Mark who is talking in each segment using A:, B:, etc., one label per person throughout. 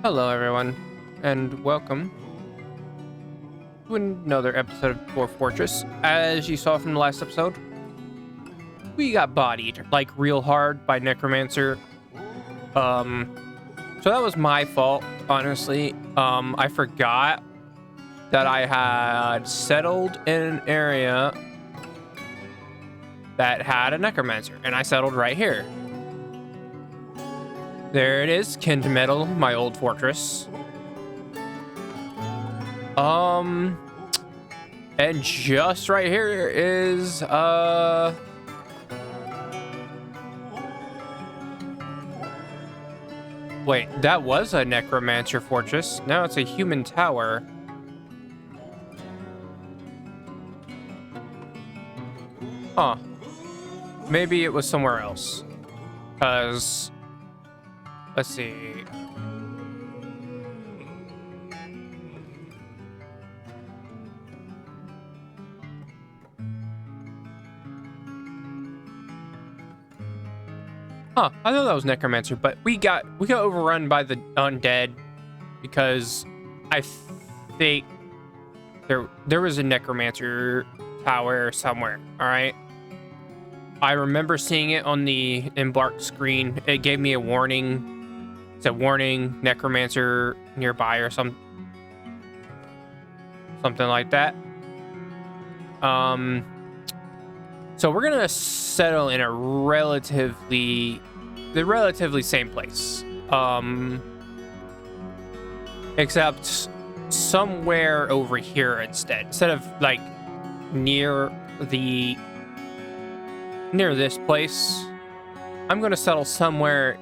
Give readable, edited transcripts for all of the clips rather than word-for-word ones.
A: Hello, everyone, and welcome to another episode of Dwarf Fortress. As you saw from the last episode, we got bodied, like, real hard by Necromancer. So that was my fault, honestly. I forgot that I had settled in an area that had a Necromancer, and I settled right here. There it is, kin to metal, my old fortress. And just right here is, wait, that was a Necromancer fortress. Now it's a human tower. Huh. Maybe it was somewhere else. Because, let's see. Huh, I thought that was Necromancer, but we got overrun by the undead because I think there was a Necromancer tower somewhere, all right? I remember seeing it on the embark screen. It gave me a warning. It said, warning, Necromancer nearby or something like that. So we're gonna settle in the relatively same place. Except somewhere over here instead of like near this place. I'm gonna settle somewhere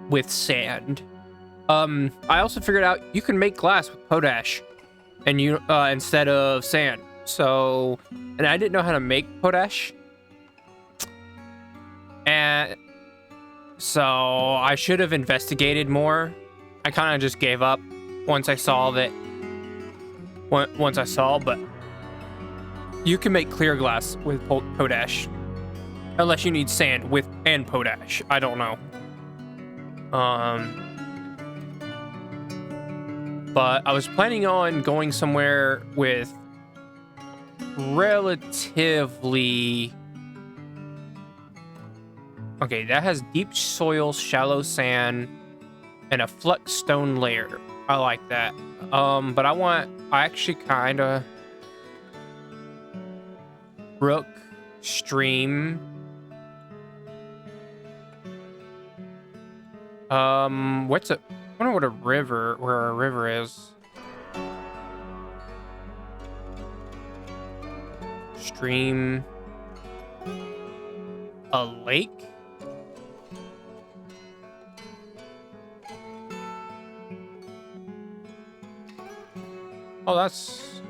A: with sand. I also figured out you can make glass with potash and instead of sand. So, and I didn't know how to make potash. And so I should have investigated more. I kind of just gave up once I saw, but you can make clear glass with potash. Unless you need sand and potash. I don't know. But I was planning on going somewhere with relatively... Okay, that has deep soil, shallow sand, and a flux stone layer. I like that. But I actually kind of... Brook, stream. I wonder where a river is. Stream. A lake? Oh, that's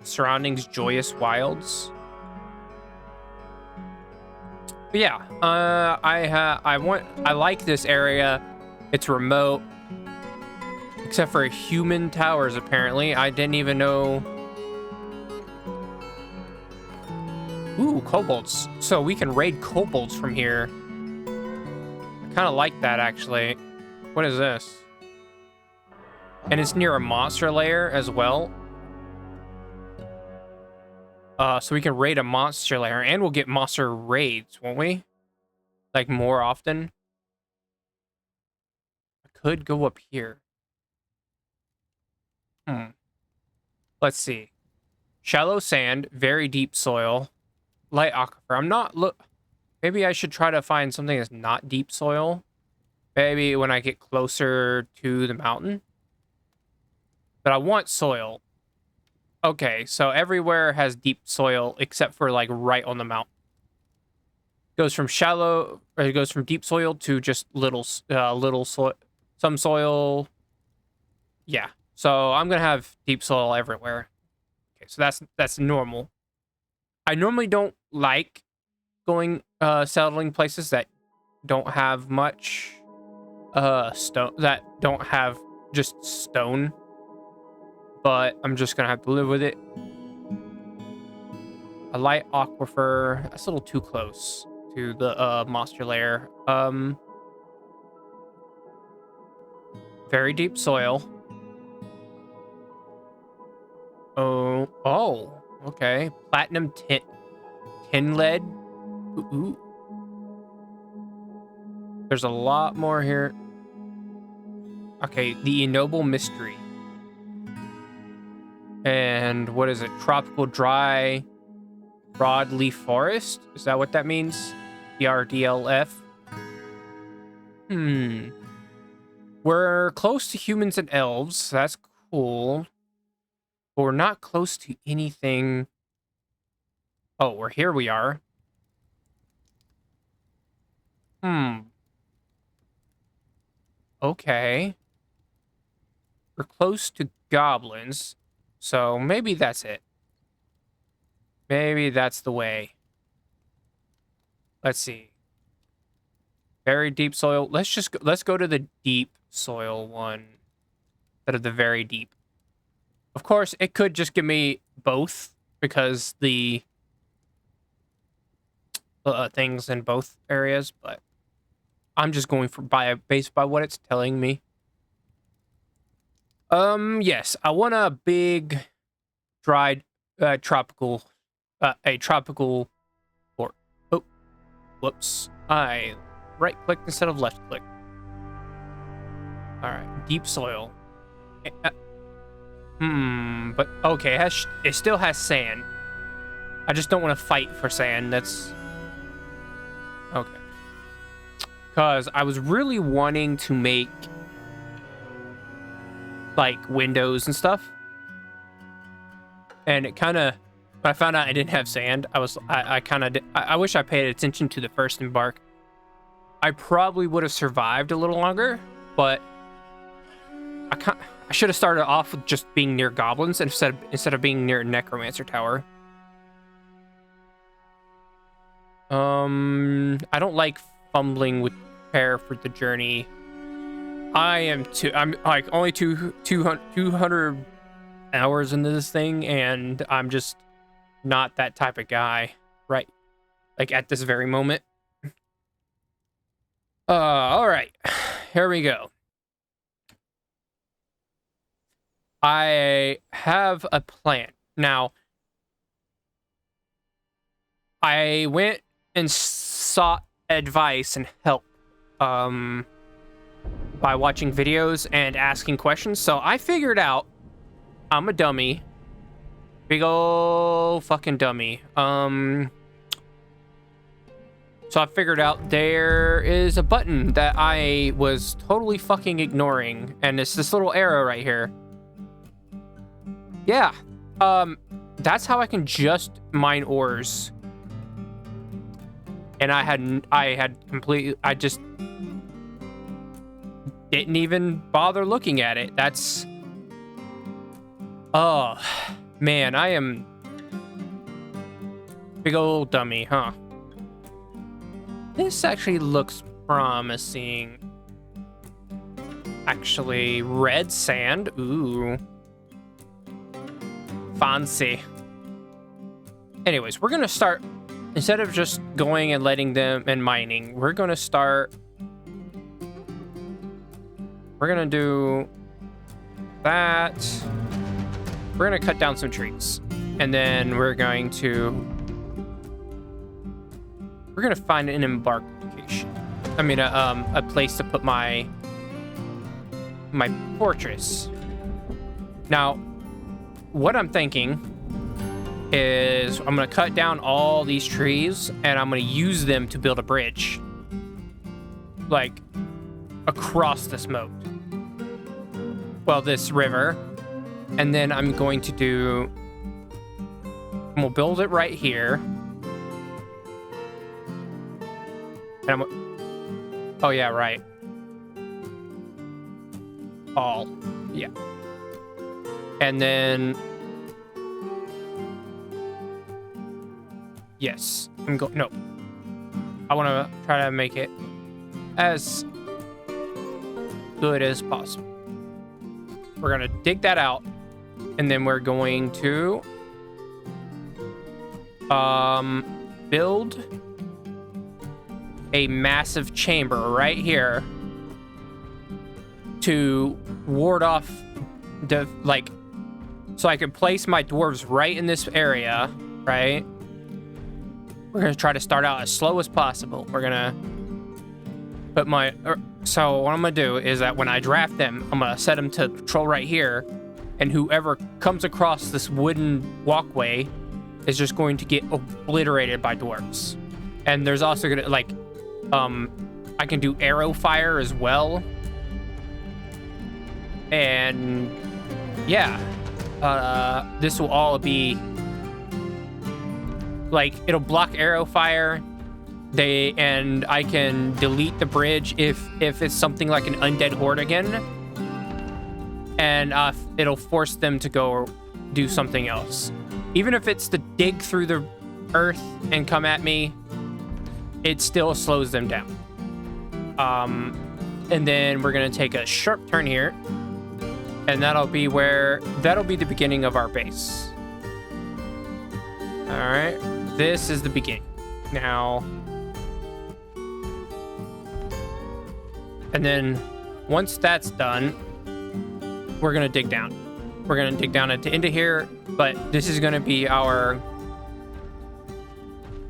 A: surroundings, joyous wilds. But yeah, I like this area. It's remote, except for human towers. Apparently, I didn't even know. Ooh, kobolds. So we can raid kobolds from here. I kind of like that, actually. What is this? And it's near a monster lair as well. So we can raid a monster lair, and we'll get monster raids, won't we? Like, more often. I could go up here. Let's see. Shallow sand, very deep soil, light aquifer. Maybe I should try to find something that's not deep soil. Maybe when I get closer to the mountain. But I want soil. Okay, so everywhere has deep soil except for like right on the mountain. It goes from deep soil to just little soil, some soil. Yeah. So I'm gonna have deep soil everywhere. Okay, so that's normal. I normally don't like going settling places that don't have much stone, that don't have just stone. But I'm just gonna have to live with it. A light aquifer. That's a little too close to the monster lair. Very deep soil. Oh, okay. Platinum tin lead. Ooh. There's a lot more here. Okay, the Ennoble Mystery. And what is it? Tropical dry broadleaf forest? Is that what that means? ERDLF. We're close to humans and elves. So that's cool. But we're not close to anything. Oh, here we are. Okay. We're close to goblins. So maybe that's it. Maybe that's the way. Let's see. Very deep soil. Let's go to the deep soil one instead of the very deep. Of course, it could just give me both because the things in both areas, but I'm just going based by what it's telling me. Yes, I want a big, dried, tropical, a tropical fort. Oh, whoops! I right-clicked instead of left-click. All right, deep soil. But okay, it still has sand. I just don't want to fight for sand. That's okay. Because I was really wanting to make like windows and stuff, and it kind of, when I found out I didn't have sand, I wish I paid attention to the first embark. I probably would have survived a little longer, but I should have started off with just being near goblins instead of being near a necromancer tower. I don't like fumbling with prepare for the journey. I'm like only 200 hours into this thing, and I'm just not that type of guy, right? Like at this very moment. All right, here we go. I have a plan. Now, I went and sought advice and help by watching videos and asking questions. So I figured out I'm a dummy. Big ol' fucking dummy. So I figured out there is a button that I was totally fucking ignoring, and it's this little arrow right here. Yeah. That's how I can just mine ores. And I just didn't even bother looking at it. That's, oh man, I am big old dummy, huh? This actually looks promising. Actually, red sand. Ooh. Fancy. Anyways, we're gonna start, instead of just going and letting them and mining, we're gonna do that. We're gonna cut down some trees, and then we're gonna find an embark location. I mean, a place to put my fortress. Now, what I'm thinking is I'm gonna cut down all these trees, and I'm gonna use them to build a bridge, like across this moat. Well, this river, and then we'll build it right here. And oh yeah, right. Yeah. And then, yes, no. I want to try to make it as good as possible. We're going to dig that out, and then we're going to build a massive chamber right here to ward off the, like, so I can place my dwarves right in this area, right? We're gonna try to start out as slow as possible. We're gonna put my, so what I'm gonna do is that when I draft them, I'm gonna set them to patrol right here, and whoever comes across this wooden walkway is just going to get obliterated by dwarves. And there's also gonna, like, I can do arrow fire as well. And yeah, this will all be like, it'll block arrow fire. And I can delete the bridge if it's something like an undead horde again, and it'll force them to go do something else. Even if it's to dig through the earth and come at me, it still slows them down. And then we're gonna take a sharp turn here, and that'll be the beginning of our base. All right, this is the beginning. Now, and then once that's done, we're gonna dig down. We're gonna dig down into here, but this is gonna be our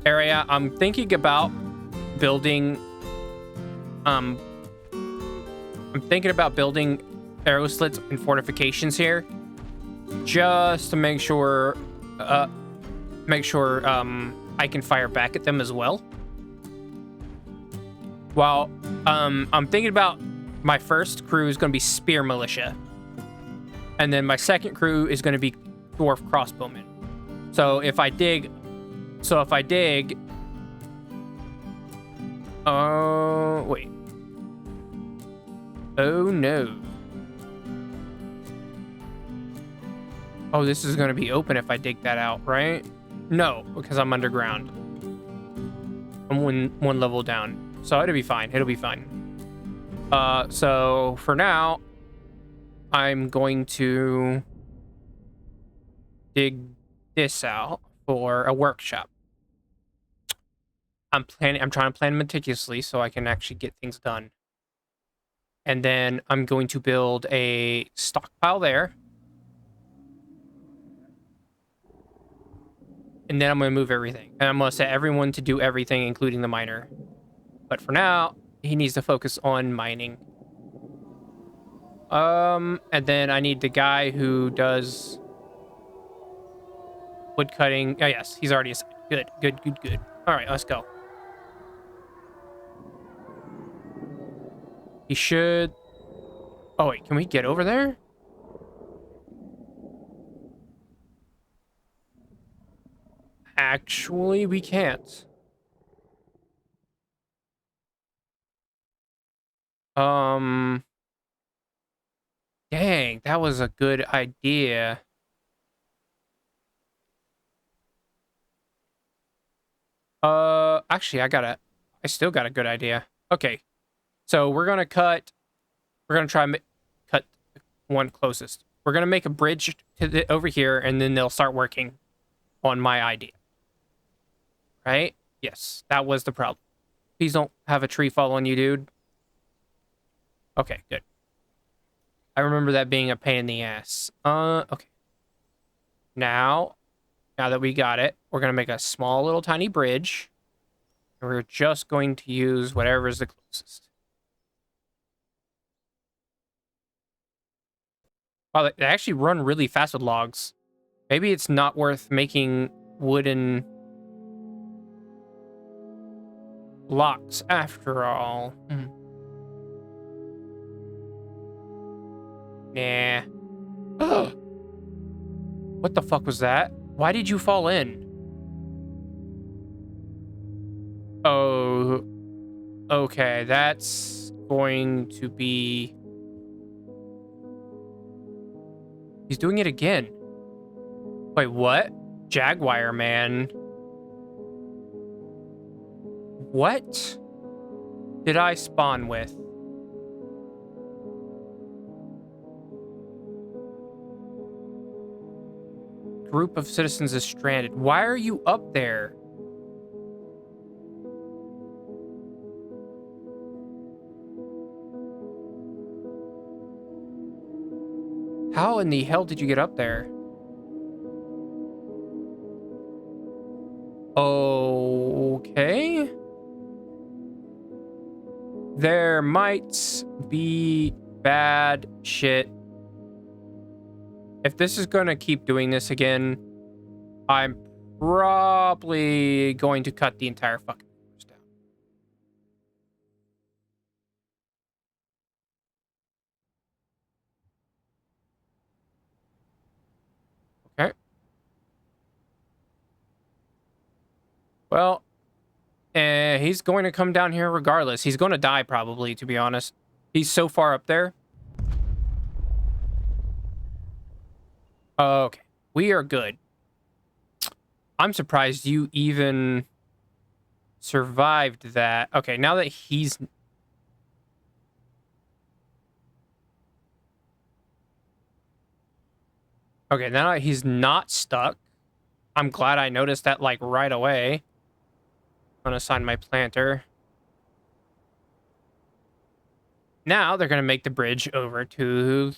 A: area. I'm thinking about building, I'm thinking about building arrow slits and fortifications here, just to make sure I can fire back at them as well. While I'm thinking about, my first crew is going to be spear militia, and then my second crew is going to be dwarf crossbowmen. So if I dig, oh wait, oh no, oh, this is going to be open if I dig that out, right? No, because I'm underground. I'm one level down. So it'll be fine. It'll be fine. So for now, I'm going to dig this out for a workshop. I'm trying to plan meticulously so I can actually get things done. And then I'm going to build a stockpile there. And then I'm going to move everything. And I'm going to set everyone to do everything, including the miner. But for now, he needs to focus on mining. And then I need the guy who does wood cutting. Oh, yes, he's already assigned. Good. All right, let's go. He should... Oh, wait, can we get over there? Actually, we can't. Dang, that was a good idea. Actually, I still got a good idea. Okay, so we're gonna try and cut one closest. We're gonna make a bridge to over here, and then they'll start working on my idea. Right? Yes, that was the problem. Please don't have a tree fall on you, dude. Okay, good. I remember that being a pain in the ass. Okay. Now that we got it, we're going to make a small little tiny bridge. And we're just going to use whatever is the closest. Wow, they actually run really fast with logs. Maybe it's not worth making wooden blocks after all. Nah. What the fuck was that? Why did you fall in? Oh, okay, that's going to be... He's doing it again. Wait, what? Jaguar man. What did I spawn with? Group of citizens is stranded. Why are you up there? How in the hell did you get up there? Okay. There might be bad shit. If this is going to keep doing this again, I'm probably going to cut the entire fucking forest down. Okay. Well, he's going to come down here regardless. He's going to die probably, to be honest. He's so far up there. Okay. We are good. I'm surprised you even survived that. Okay, now that he's... Okay, now that he's not stuck. I'm glad I noticed that, like, right away. I'm gonna assign my planter. Now they're gonna make the bridge over to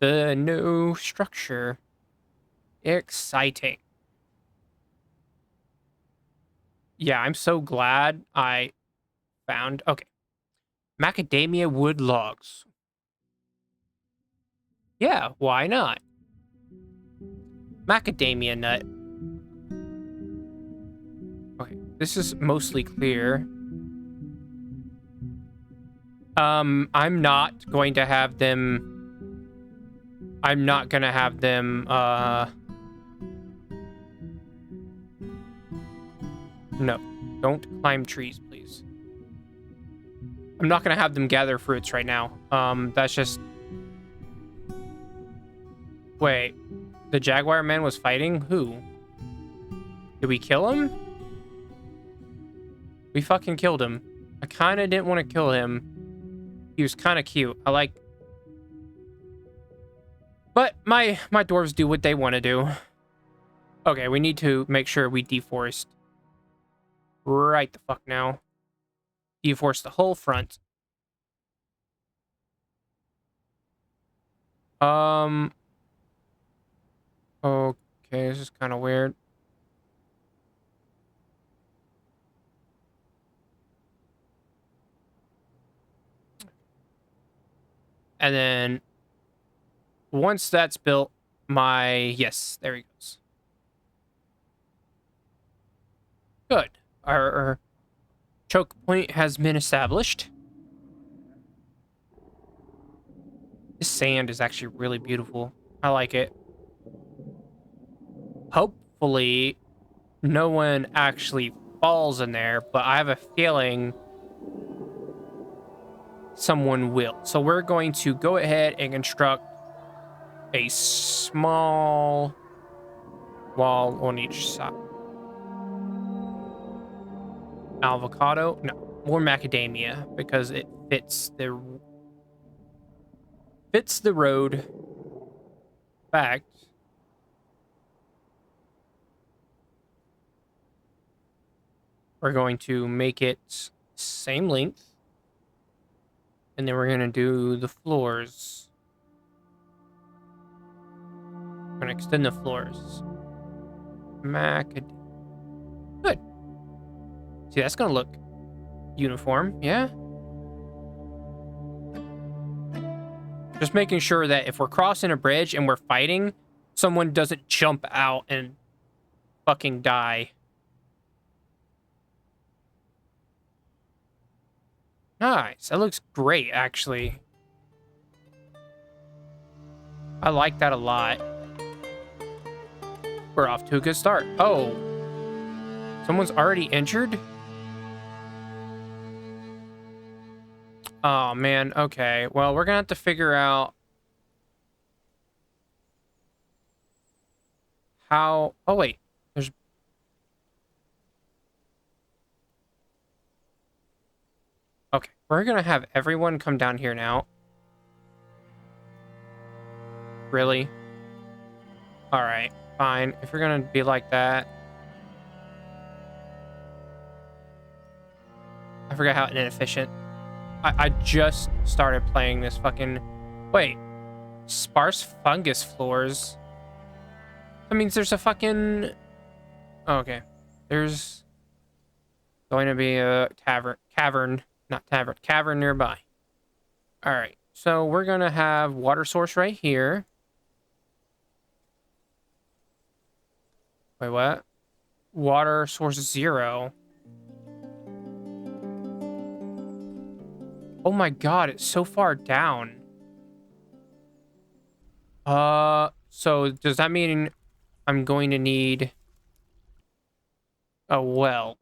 A: the new structure. Exciting. Yeah, I'm so glad I found... Okay. Macadamia wood logs. Yeah, why not? Macadamia nut. Okay, this is mostly clear. I'm not going to have them... I'm not gonna have them, No, don't climb trees, please. I'm not gonna have them gather fruits right now. That's just... Wait, the Jaguar man was fighting? Who? Did we kill him? We fucking killed him. I kind of didn't want to kill him. He was kind of cute. I like... But my dwarves do what they want to do. Okay, we need to make sure we deforest. Right the fuck now. Deforest the whole front. Okay, this is kind of weird. And then once that's built, yes, there he goes. Good. Our choke point has been established. This sand is actually really beautiful. I like it. Hopefully, no one actually falls in there, but I have a feeling someone will. So we're going to go ahead and construct a small wall on each side. Avocado? No, more macadamia because it fits the road. In fact, we're going to make it same length. And then we're going to do the floors. We're going to extend the floors. Macadamia. Good. See, that's going to look uniform, yeah? Just making sure that if we're crossing a bridge and we're fighting, someone doesn't jump out and fucking die. Nice. That looks great, actually. I like that a lot. We're off to a good start. Oh. Someone's already injured? Oh, man. Okay. Well, we're gonna have to figure out how... Oh, wait. There's... Okay. We're gonna have everyone come down here now. Really? Alright. Fine. If we're gonna be like that... I forgot how inefficient... I just started playing this fucking... Wait. Sparse fungus floors. That means there's a fucking... Oh, okay. There's going to be a cavern nearby. All right. So we're going to have water source right here. Wait, what? Water source 0. Oh my god, it's so far down. So does that mean I'm going to need a well?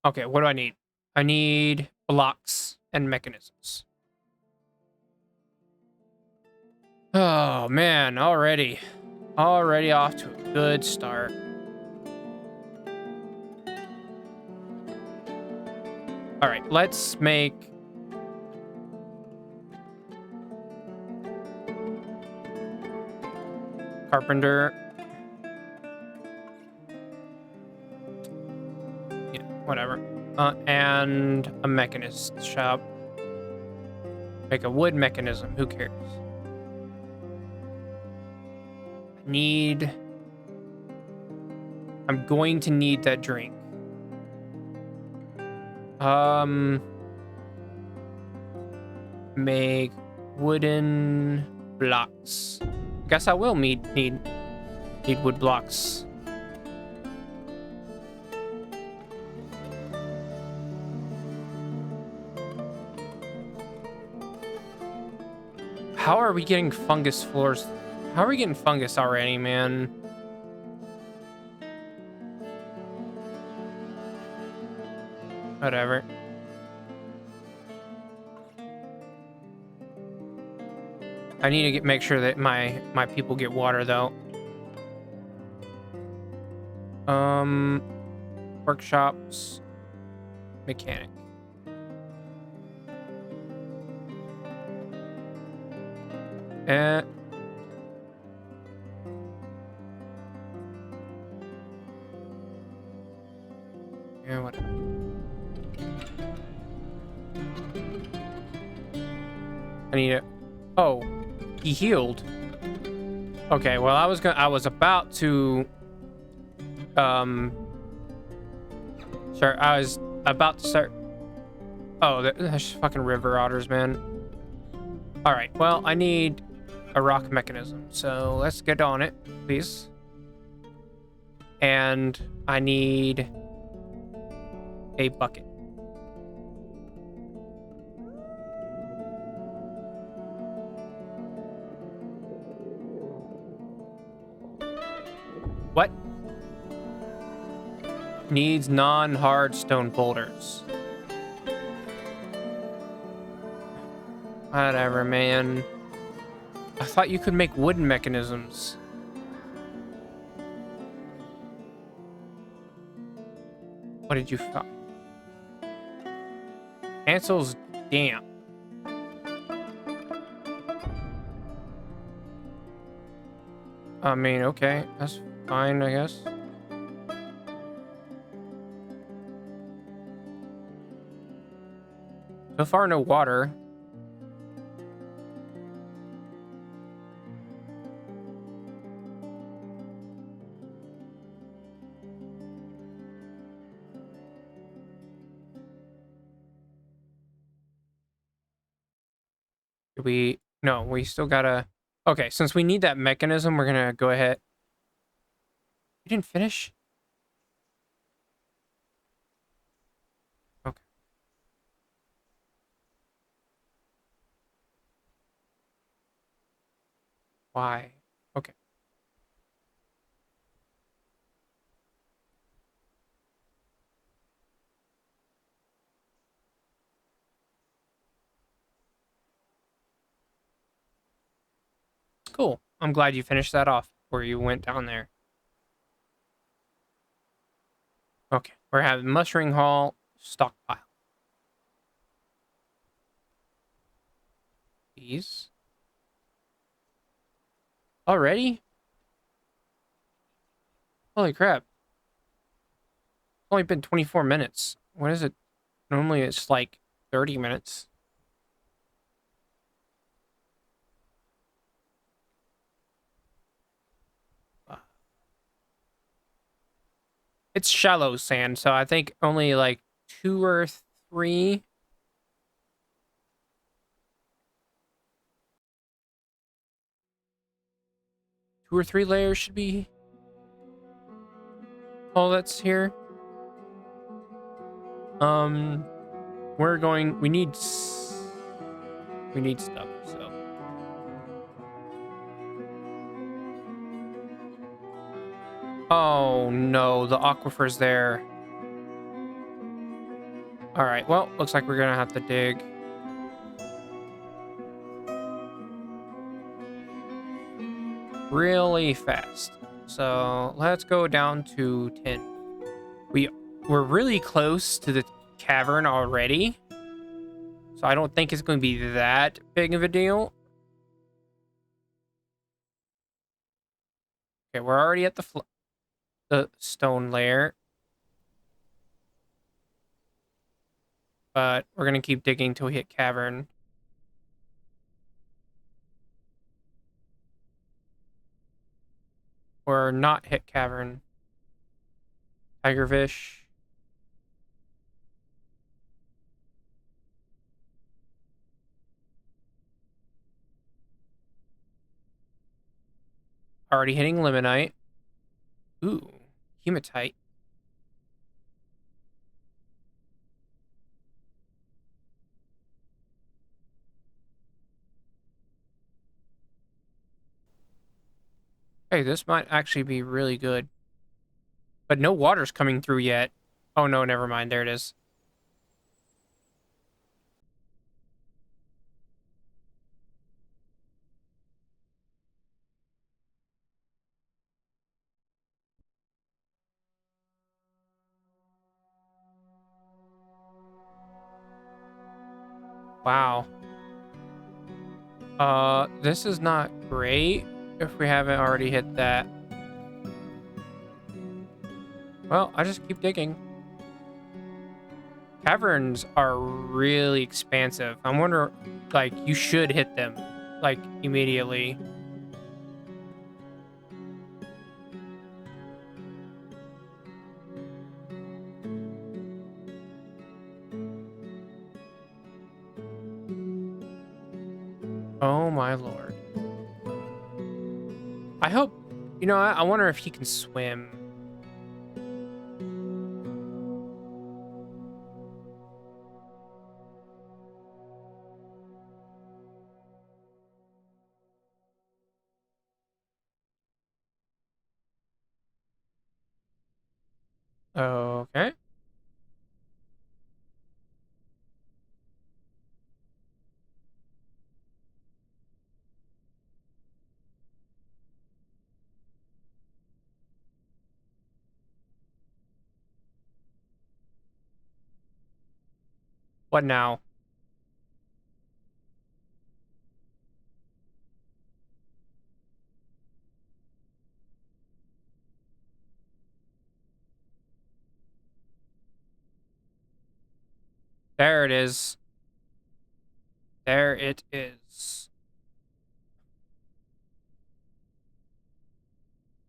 A: Okay, what do I need? I need blocks and mechanisms. Oh man, already off to a good start. All right, let's make carpenter. Yeah, whatever. And a mechanist shop. Make a wood mechanism. Who cares? I'm going to need that drink. Make wooden blocks. Guess I will need wood blocks. How are we getting fungus floors? How are we getting fungus already, man? Whatever. I need to make sure that my people get water though. Workshops, mechanic. Yeah, whatever. I need it. Oh, he healed. Okay, well, I was about to start. Oh, that's fucking river otters, man. All right, well, I need a rock mechanism, so let's get on it, please. And I need a bucket. What? Needs non-hard stone boulders. Whatever, man. I thought you could make wooden mechanisms. What did you find? Ansel's damp. I mean, okay, that's fine, I guess. So far, no water. No, we still gotta... Okay, since we need that mechanism, we're gonna go ahead. You didn't finish? Okay. Why? Okay. Cool. I'm glad you finished that off before you went down there. Okay, we're having mustering hall stockpile. These. Already? Holy crap. It's only been 24 minutes. What is it? Normally it's like 30 minutes. It's shallow sand, so I think only like 2 or 3. 2 or 3 layers should be all that's here. Um, we're going. We need stuff. So. Oh no, the aquifer's there. All right. Well, looks like we're gonna have to dig really fast. So let's go down to 10. We we're really close to the cavern already, so I don't think it's going to be that big of a deal. Okay, we're already at the stone layer, but we're gonna keep digging till we hit cavern. Or not hit cavern. Tigerfish. Already hitting limonite. Ooh, hematite. Hey, this might actually be really good. But no water's coming through yet. Oh no, never mind. There it is. Wow. This is not great if we haven't already hit that. Well, I just keep digging. Caverns are really expansive. I wonder, like, you should hit them, like, immediately. Oh my lord. I hope, I wonder if he can swim. Okay. What now? There it is. There it is.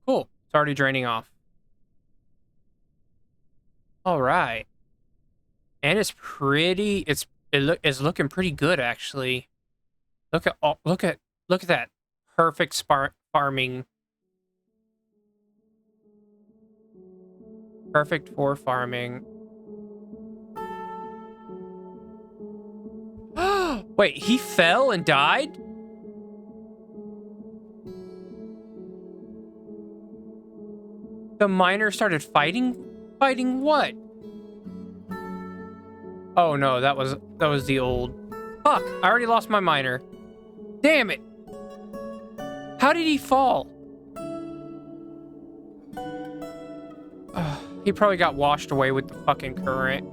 A: Cool. It's already draining off. All right. And it's pretty. It's looking pretty good actually. Look at that perfect farming. Perfect for farming. Wait, he fell and died? The miner started fighting? Fighting what? Oh no, that was the old. Fuck, I already lost my miner. Damn it. How did he fall? He probably got washed away with the fucking current.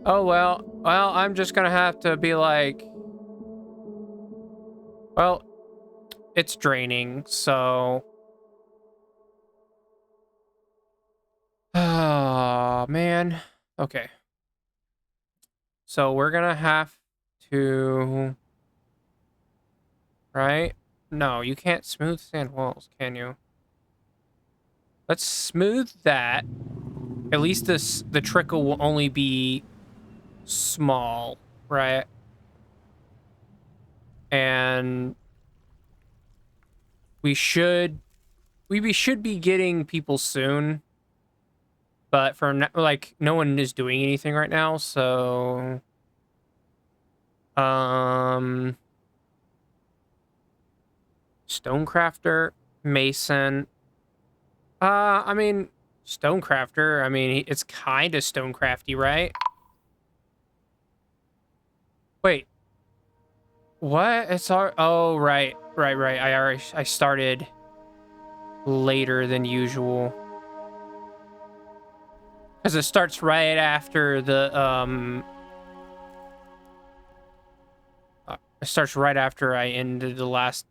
A: Oh well. Well, I'm just gonna have to be like, well, it's draining, so. Oh man. Okay. So we're gonna have to, right? No, you can't smooth sand walls, can you? Let's smooth that. At least the trickle will only be small, right? And we should be getting people soon. But for now, like, no one is doing anything right now, so stonecrafter, mason. I mean, stonecrafter, I mean, it's kind of stonecrafty, right? Wait. What? It's our oh, right. I started later than usual. Because it starts right after the it starts right after I ended the last.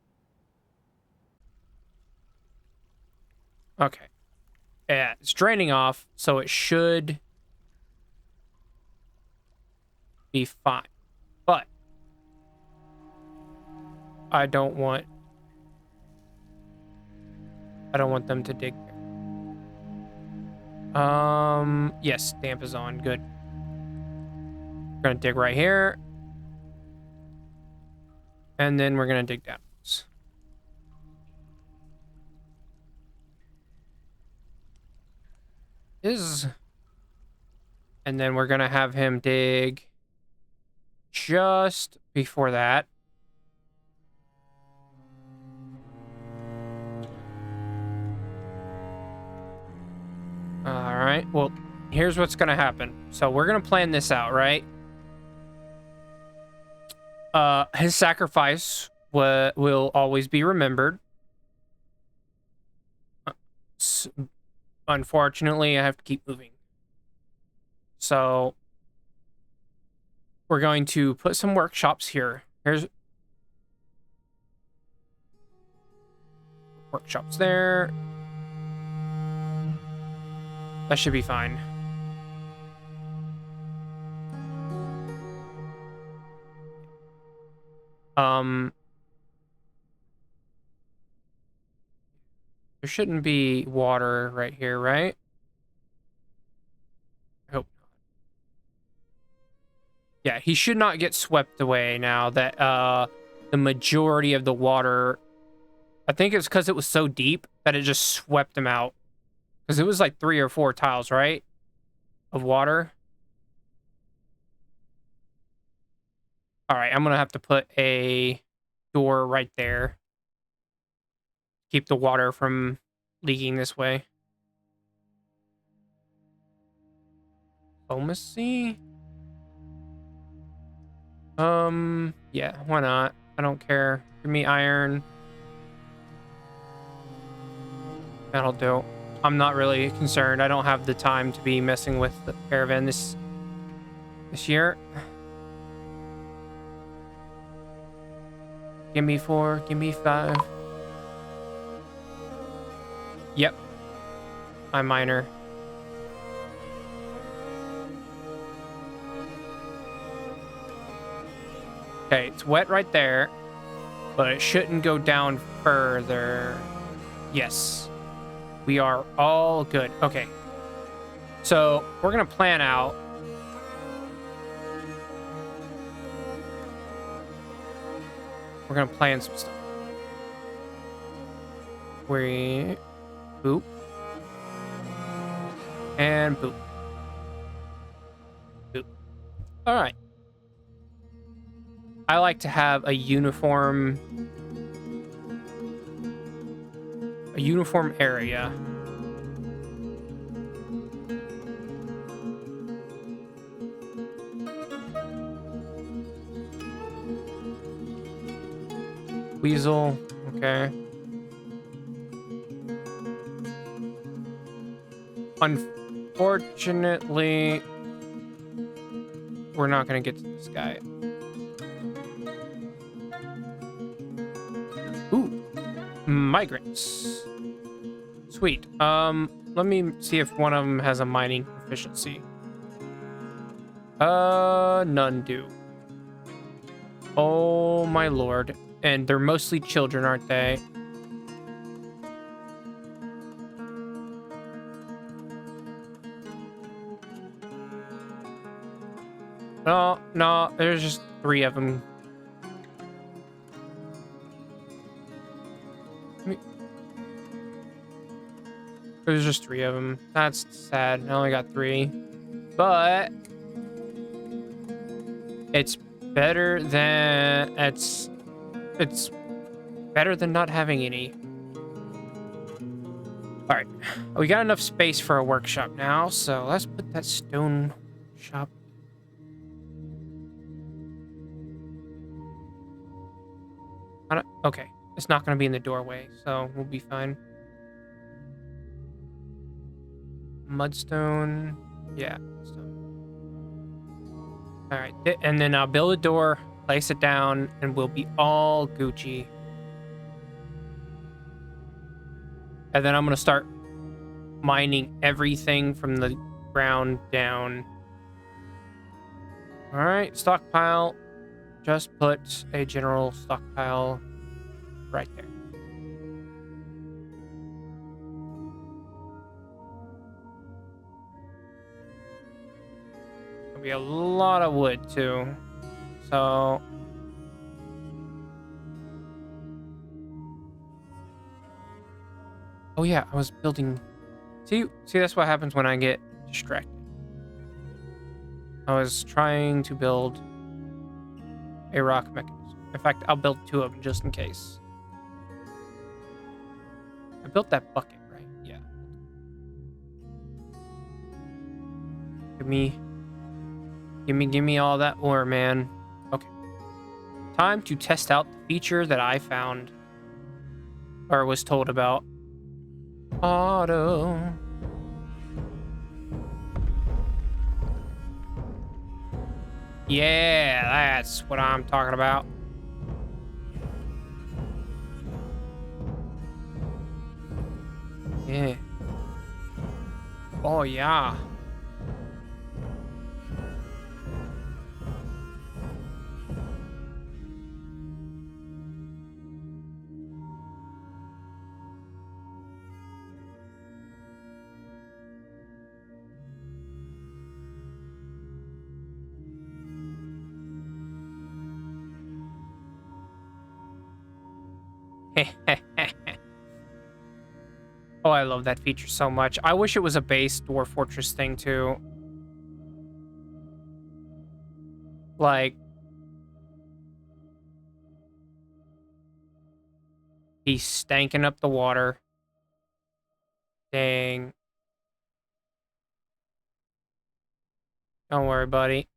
A: Okay. Yeah, it's draining off, so it should be fine. But I don't want them to dig there. Yes, damp is on. Good. We're gonna dig right here. And then we're gonna dig down. And then we're gonna have him dig just before that. All right. Well, here's what's gonna happen. So we're gonna plan this out, right? His sacrifice will always be remembered. Unfortunately, I have to keep moving. So we're going to put some workshops here. Here's workshops there. That should be fine. There shouldn't be water right here, right? I hope not. Yeah, he should not get swept away now that the majority of the water, I think it's because it was so deep that it just swept him out. Because it was like 3 or 4 tiles, right? Of water. All right, I'm going to have to put a door right there. Keep the water from leaking this way. Diplomacy? Yeah, why not? I don't care. Give me iron. That'll do. I'm not really concerned. I don't have the time to be messing with the caravan this year. Give me 4. Give me 5. Yep. I'm minor. Okay, it's wet right there, but it shouldn't go down further. Yes. We are all good. Okay. So, we're going to plan out. We're going to plan some stuff. Boop. And boop. Boop. All right. I like to have a uniform area. Weasel, okay. Unfortunately, we're not gonna get to this guy. Ooh, migrants. Sweet. Let me see if one of them has a mining proficiency. None do. Oh my lord. And they're mostly children, aren't they? no, there's just 3 of them. There's just 3 of them. That's sad. I only got 3. But it's better than it's better than not having any. All right, we got enough space for a workshop now, so let's put that stone shop. Okay, it's not going to be in the doorway, so we'll be fine. Mudstone, yeah. Mudstone. All right, and then I'll build a door, place it down, and we'll be all Gucci. And then I'm going to start mining everything from the ground down. All right, stockpile. Just put a general stockpile right there. There'll be a lot of wood too. So oh yeah, I was building. See, that's what happens when I get distracted. I was trying to build a rock mechanism. In fact, I'll build 2 of them just in case. I built that bucket, right? Yeah. Give me all that ore, man. Okay. Time to test out the feature that I found or was told about. Auto. Yeah, that's what I'm talking about. Yeah. Oh, yeah. Oh, I love that feature so much. I wish it was a base Dwarf Fortress thing, too. Like, he's stanking up the water. Dang. Don't worry, buddy.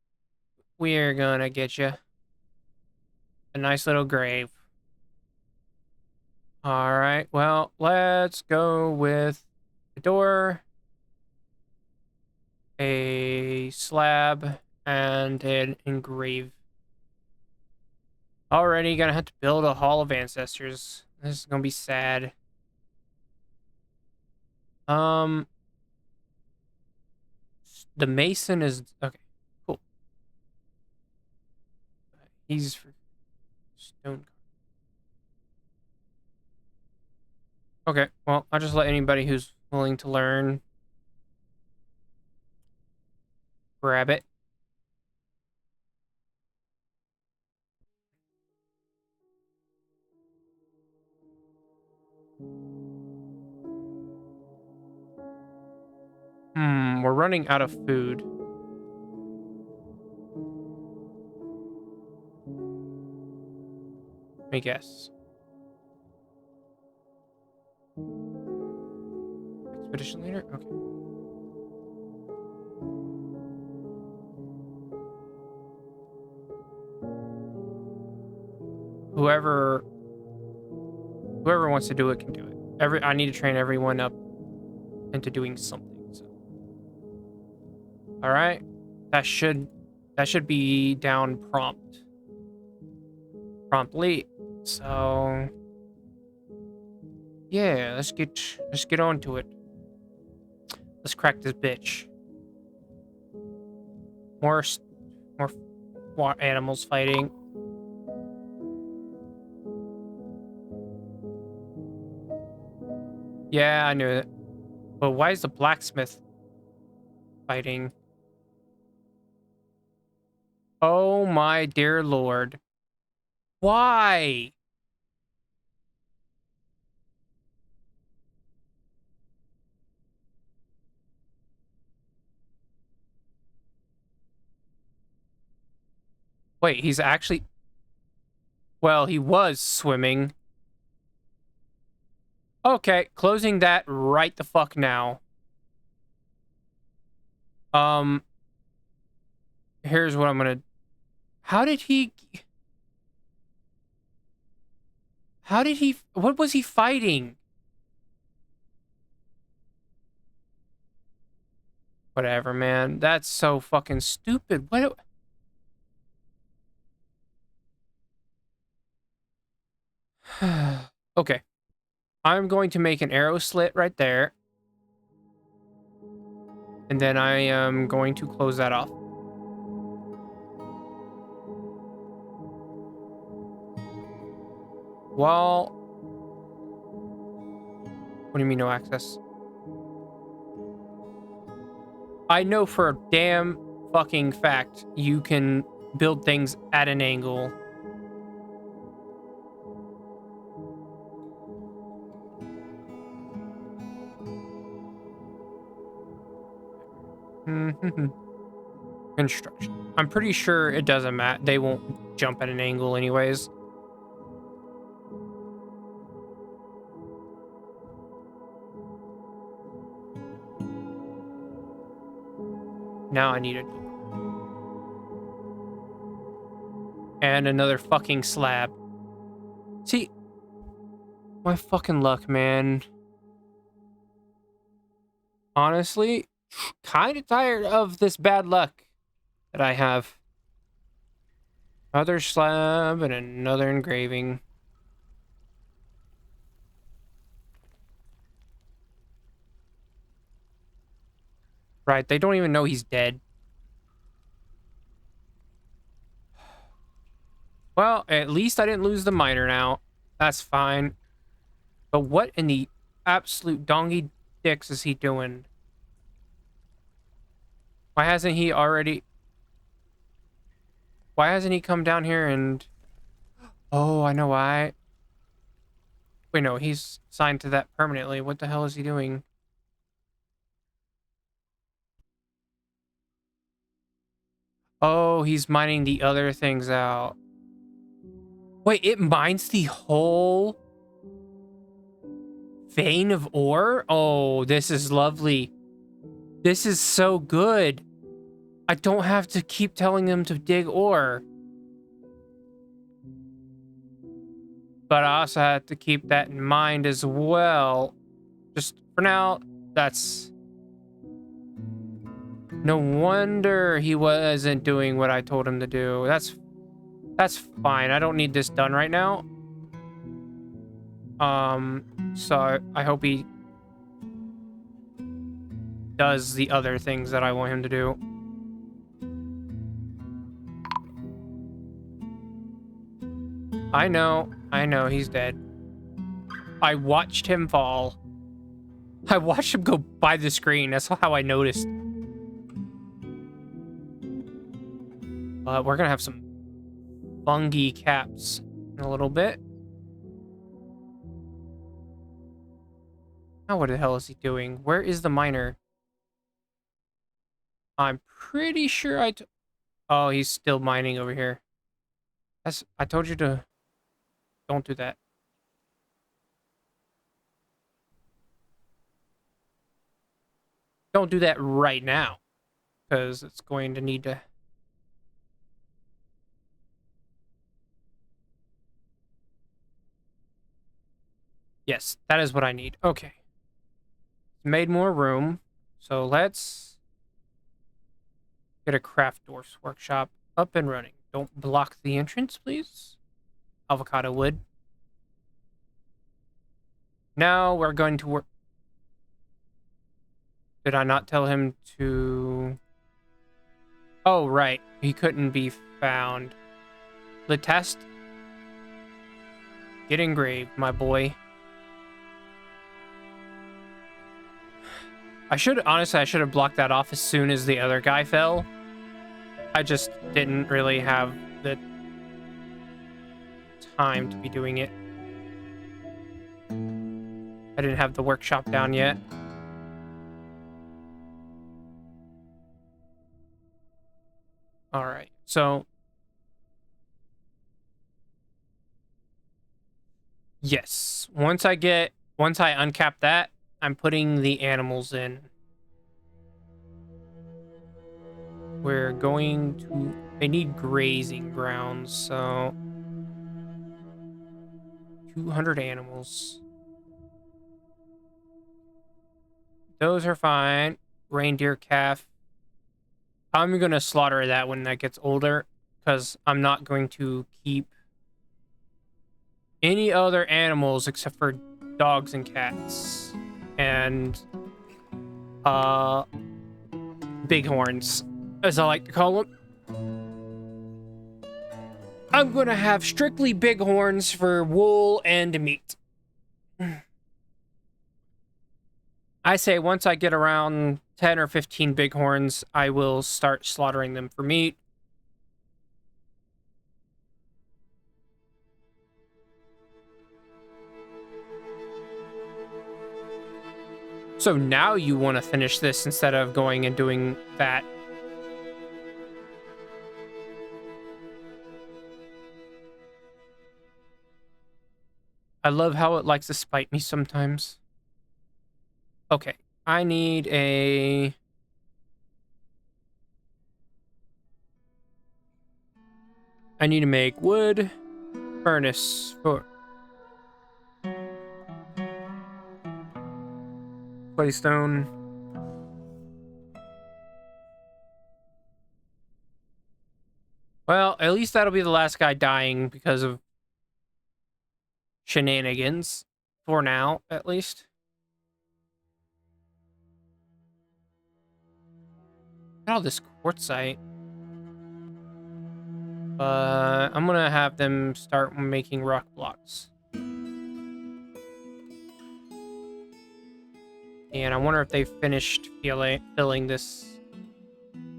A: We're gonna get you a nice little grave. All right, well, let's go with a door, a slab, and an engrave. Already gonna have to build a Hall of Ancestors. This is gonna be sad. The Mason is okay. Cool. He's for stone. Okay, well, I'll just let anybody who's willing to learn grab it. We're running out of food. Let me guess. Expedition leader? Okay. Whoever wants to do it can do it. I need to train everyone up into doing something. So. All right. That should be down promptly. So yeah, let's get on to it. Let's crack this bitch. More animals fighting. Yeah, I knew it. But why is the blacksmith fighting? Oh my dear Lord. Why? Wait, he's actually... Well, he was swimming. Okay, closing that right the fuck now. Here's what I'm gonna... How did he... How did he... What was he fighting? Whatever, man. That's so fucking stupid. What... Okay. I'm going to make an arrow slit right there. And then I am going to close that off. Well... What do you mean no access? I know for a damn fucking fact you can build things at an angle. Construction. I'm pretty sure it doesn't matter. They won't jump at an angle anyways. Now I need a door. And another fucking slab. See, my fucking luck, man. Honestly, kind of tired of this bad luck that I have. Another slab and another engraving. Right, they don't even know he's dead. Well, at least I didn't lose the miner now. That's fine. But what in the absolute donkey dicks is he doing? Why hasn't he already... Why hasn't he come down here and... Oh, I know why. Wait, no, he's signed to that permanently. What the hell is he doing? Oh, he's mining the other things out. Wait, it mines the whole vein of ore? Oh, this is lovely. This is so good. I don't have to keep telling them to dig ore. But I also have to keep that in mind as well. Just for now, that's... No wonder he wasn't doing what I told him to do. That's fine. I don't need this done right now. So I hope he does the other things that I want him to do. I know, he's dead. I watched him fall. I watched him go by the screen. That's how I noticed. We're gonna have some fungi caps in a little bit. Now what the hell is he doing? Where is the miner? I'm pretty sure oh, he's still mining over here. I told you to... Don't do that. Don't do that right now. Because it's going to need to... Yes, that is what I need. Okay. Made more room. So let's get a craft dwarf's workshop up and running. Don't block the entrance, please. Avocado wood. Now we're going to work... Did I not tell him to... Oh, right. He couldn't be found. The test. Get engraved, my boy. Honestly, I should have blocked that off as soon as the other guy fell. I just didn't really have the time to be doing it. I didn't have the workshop down yet. All right, so yes, once I uncap that, I'm putting the animals in. We're going to, they need grazing grounds, so 200 animals. Those are fine. Reindeer calf. I'm going to slaughter that when that gets older, because I'm not going to keep any other animals except for dogs and cats. And, bighorns, as I like to call them. I'm going to have strictly bighorns for wool and meat. I say once I get around 10 or 15 bighorns, I will start slaughtering them for meat. So now you want to finish this instead of going and doing that. I love how it likes to spite me sometimes. Okay, I need a... I need to make wood furnace for claystone. Well, at least that'll be the last guy dying because of shenanigans. For now, at least. Look at all this quartzite. I'm gonna have them start making rock blocks. And I wonder if they finished filling this.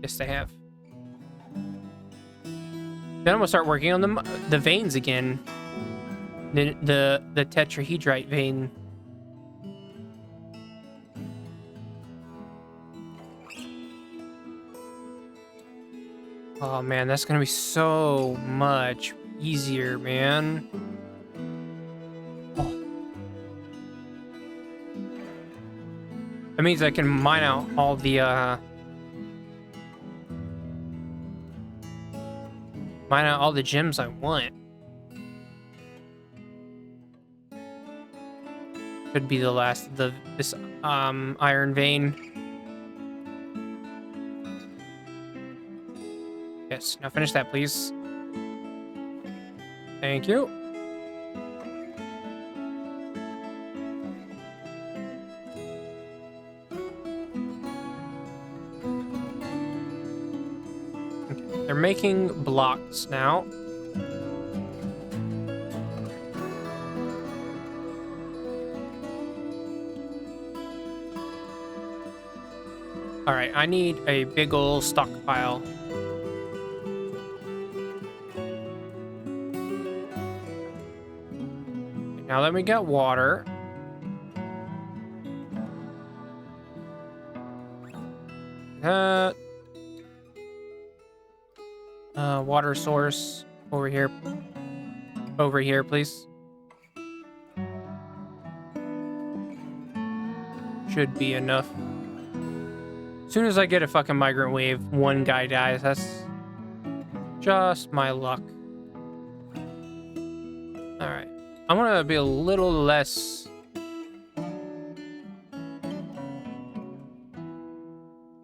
A: Yes, they have. Then I'm gonna start working on the veins again. The tetrahedrite vein. Oh man, that's gonna be so much easier, man. Oh. That means I can mine out all the gems I want. Could be the last of this iron vein. Yes, now finish that, please. Thank you. Okay, they're making blocks now. All right, I need a big ol' stockpile. Now that we got water. Water source over here. Over here, please. Should be enough. As soon as I get a fucking migrant wave, one guy dies. That's just my luck. Alright. I'm gonna be a little less...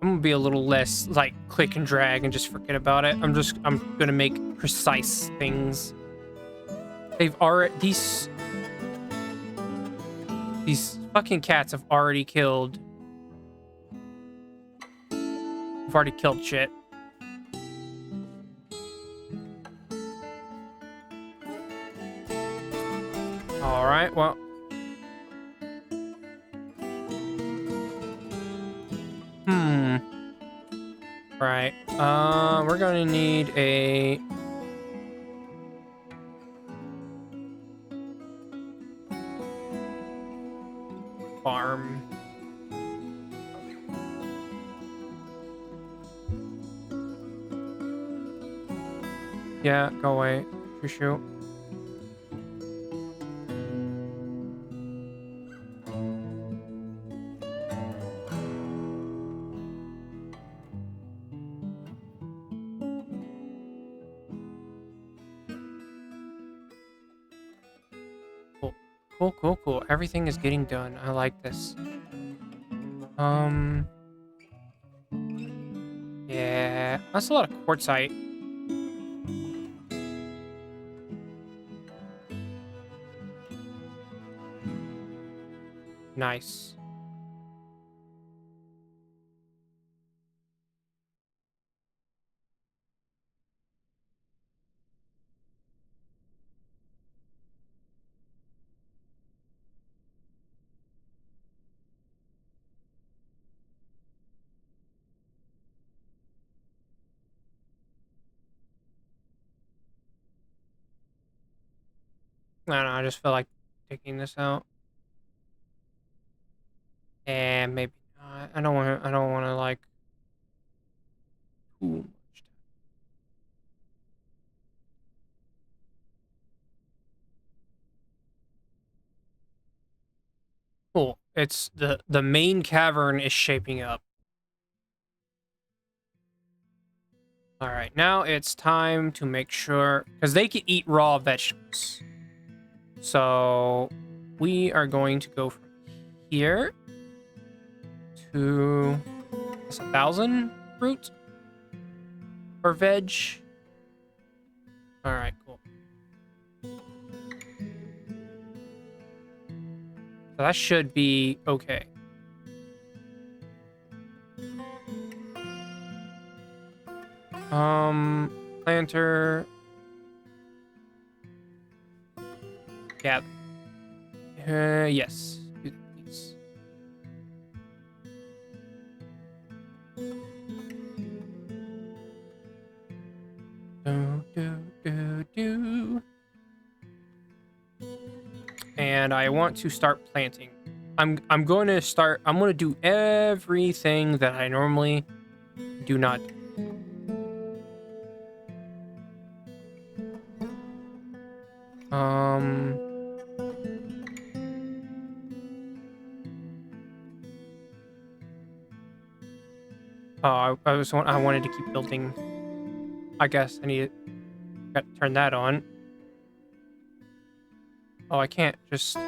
A: I'm gonna be a little less, like, click and drag and just forget about it. I'm gonna make precise things. They've already... These fucking cats have already killed... I've already killed shit. Alright, well... Right. We're gonna need a farm. Yeah, go away. Shoot. Cool. Cool, cool, cool. Everything is getting done. I like this. Yeah. That's a lot of quartzite. Nice. I don't know, I just feel like taking this out. And maybe not. I don't wanna like too much. Cool. It's the main cavern is shaping up. All right, now it's time to make sure because they can eat raw vegetables. So we are going to go from here to 1,000 fruit or veg. All right, cool. So that should be okay. Planter. Yeah. Yes. Do that, please. Do, do, do, do. And I want to start planting. I'm going to do everything that I normally do not do. Um I wanted to keep building. I guess I need to turn that on. Oh, I can't just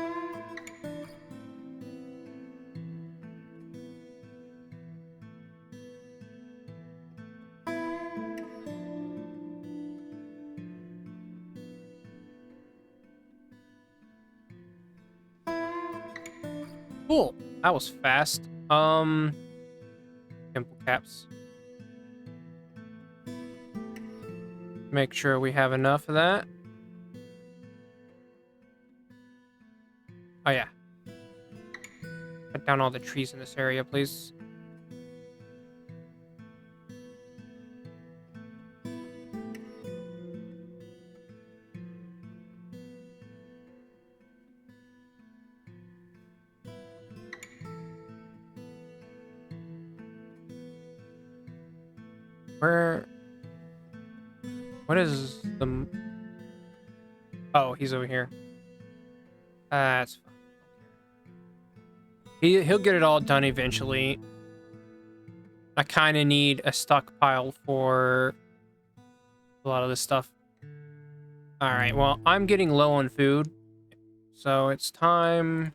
A: cool. That was fast. Temple caps. Make sure we have enough of that. Oh yeah. Cut down all the trees in this area, please. Where? What is the? Oh, he's over here. That's fine. He'll get it all done eventually. I kind of need a stockpile for a lot of this stuff. All right. Well, I'm getting low on food, so it's time.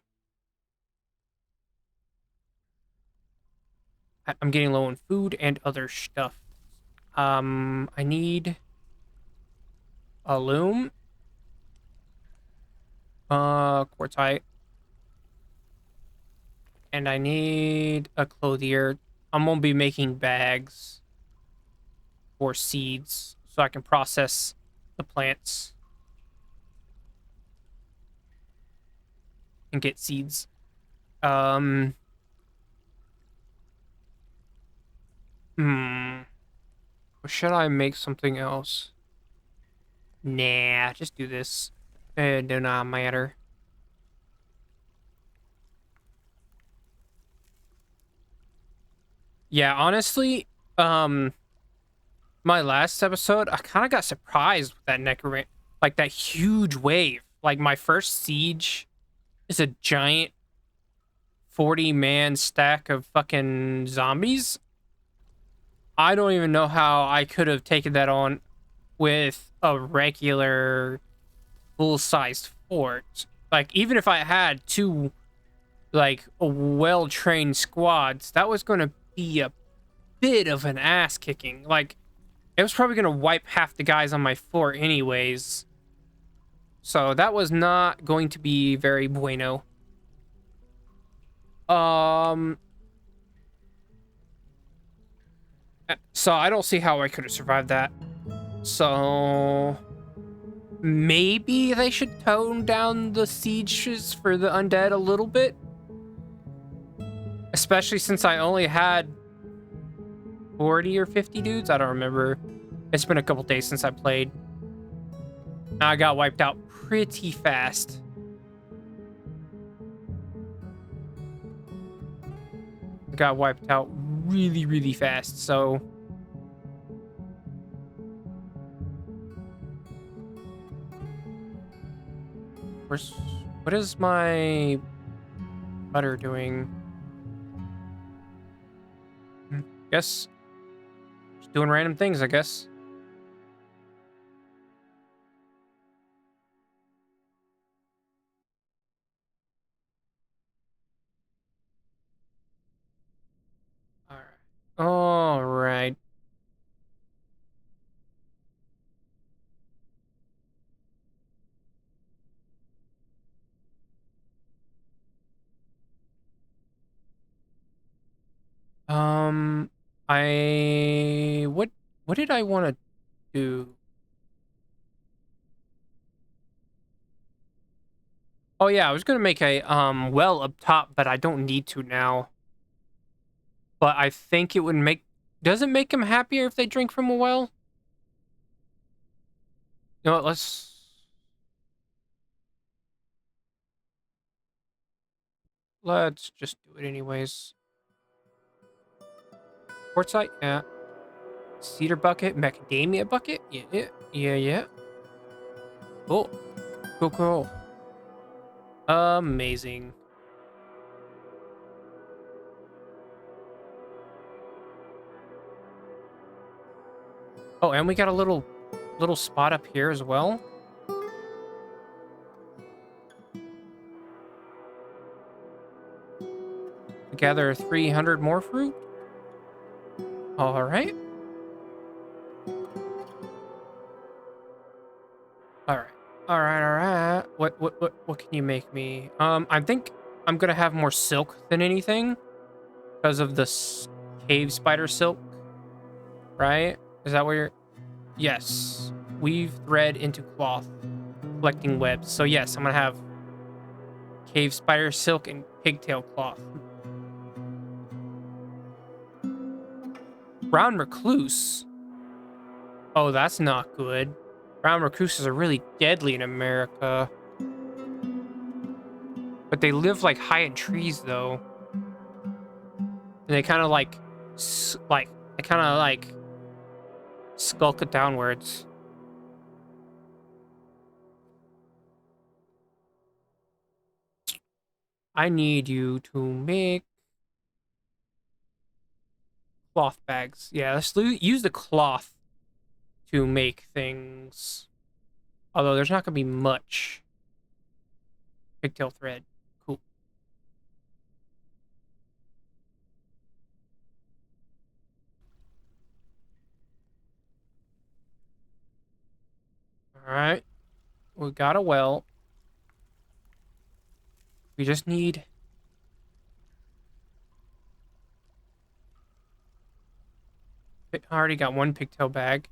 A: I'm getting low on food and other stuff. I need a loom, quartzite, and I need a clothier. I'm gonna be making bags for seeds so I can process the plants and get seeds. Um, hmm. Or should I make something else? Nah, just do this. It do not matter. Yeah, honestly, um, my last episode, I kind of got surprised with that necromant, like that huge wave. Like my first siege is a giant 40-man stack of fucking zombies. I don't even know how I could have taken that on with a regular full-sized fort. Like even if I had two like well-trained squads, that was going to be a bit of an ass kicking. Like it was probably going to wipe half the guys on my fort anyways. So that was not going to be very bueno. Um so I don't see how I could have survived that. So maybe they should tone down the sieges for the undead a little bit. Especially since I only had 40 or 50 dudes. I don't remember. It's been a couple days since I played. I got wiped out pretty fast. I got wiped out really, really fast. So what is my butter doing? Guess just doing random things, I guess. All right. All right. Um, I what did I want to do? Oh yeah, I was gonna make a well up top, but I don't need to now. But I think it would make. Does it make them happier if they drink from a well? You know what? Let's just do it anyways. Quartzite, yeah. Cedar bucket, macadamia bucket, yeah, yeah, yeah, yeah. Cool, cool, cool. Amazing. Oh, and we got a little spot up here as well. Gather 300 more fruit. All right. All right. All right. All right. What can you make me? I think I'm gonna have more silk than anything because of this cave spider silk, right? Is that where you're? Yes. Weave thread into cloth, collecting webs. So yes, I'm gonna have cave spider silk and pigtail cloth. Brown recluse. Oh, that's not good. Brown recluses are really deadly in America. But they live like high in trees though. And they kind of they kind of like skulk it downwards. I need you to make cloth bags. Yeah, let's use the cloth to make things. Although there's not gonna be much. Pigtail thread. Cool. All right. We got a well. We just need. I already got one pigtail bag.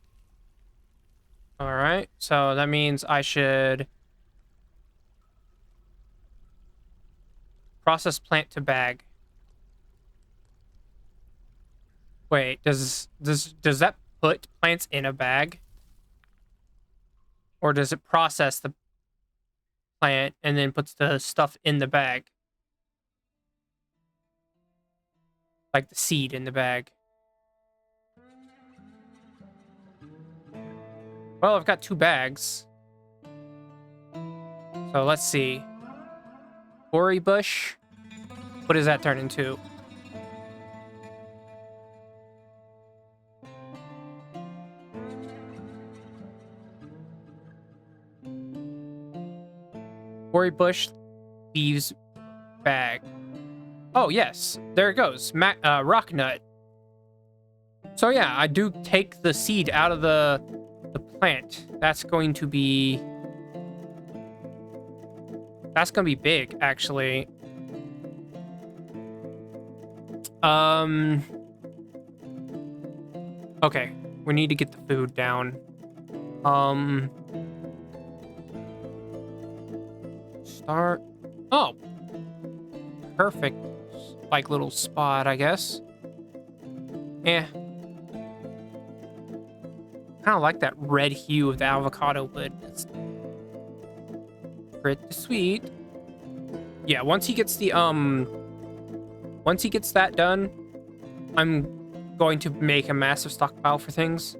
A: All right. So that means I should process plant to bag. Wait, does that put plants in a bag? Or does it process the plant and then puts the stuff in the bag? Like the seed in the bag. Well, I've got 2 bags. So let's see. Ori bush. What does that turn into? Ori bush leaves bag. Oh, yes. There it goes. Rock nut. So yeah, I do take the seed out of the plant. That's going to be big, actually. Okay. We need to get the food down. Start. Oh. Perfect. Like little spot, I guess. Yeah. Kind of like that red hue of the avocado, but it's pretty sweet. Yeah, once he gets that done, I'm going to make a massive stockpile for things.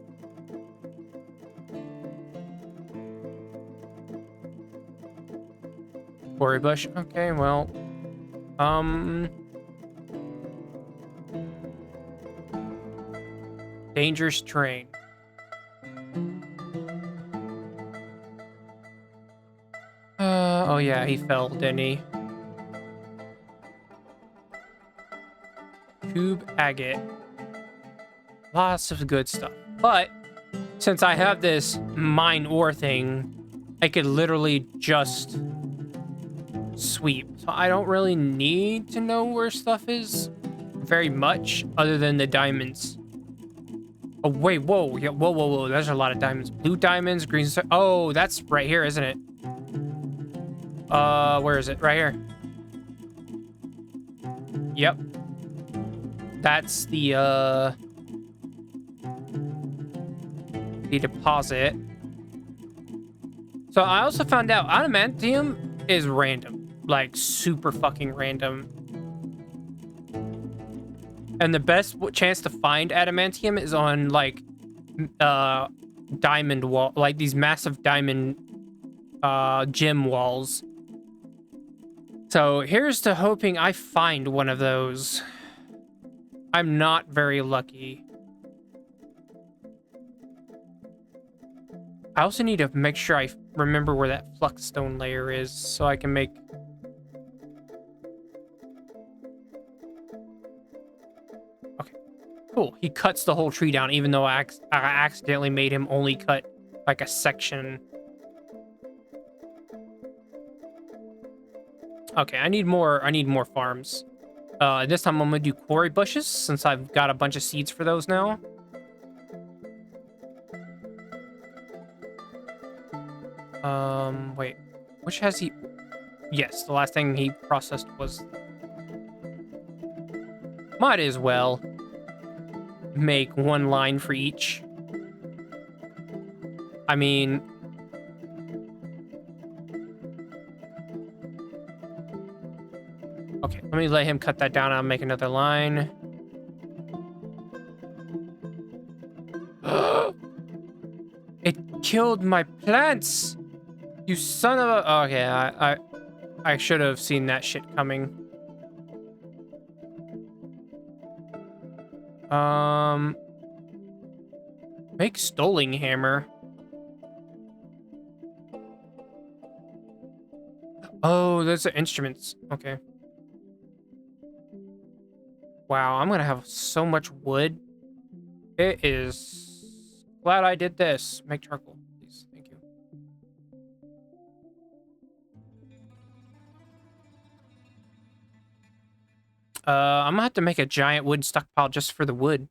A: Ori bush. Okay, well, dangerous terrain. Oh yeah, he fell, didn't he? Tube agate. Lots of good stuff. But since I have this mine ore thing, I could literally just sweep. So I don't really need to know where stuff is very much other than the diamonds. Oh, wait, whoa. Yeah, whoa. There's a lot of diamonds. Blue diamonds, green. Oh, that's right here, isn't it? Where is it? Right here. Yep. That's the deposit. So I also found out adamantium is random. Like, super fucking random. And the best chance to find adamantium is on, like, diamond wall. Like, these massive diamond, gem walls. So here's to hoping I find one of those. I'm not very lucky. I also need to make sure I remember where that fluxstone layer is so I can make... Okay, cool. He cuts the whole tree down, even though I accidentally made him only cut, like, a section. Okay, I need more farms. This time I'm gonna do quarry bushes, since I've got a bunch of seeds for those now. Wait. Which has he... Yes, the last thing he processed was... Might as well make one line for each. I mean... Okay, let me let him cut that down. I'll make another line. It killed my plants! You son of a... Okay, I should have seen that shit coming. Make stoling hammer. Oh, those are instruments. Okay. Wow, I'm gonna have so much wood. It is... Glad I did this. Make charcoal, please. Thank you. I'm gonna have to make a giant wood stockpile just for the wood.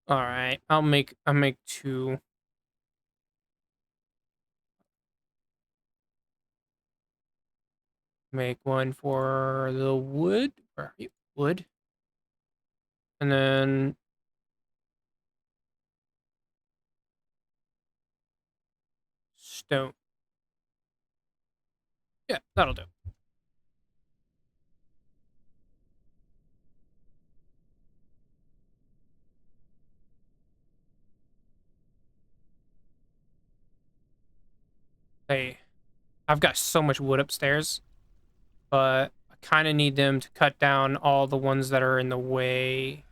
A: All right, I'll make 2. Make one for the wood. Where are you? Wood. And then stone. Yeah, that'll do. Hey, I've got so much wood upstairs, but I kind of need them to cut down all the ones that are in the way.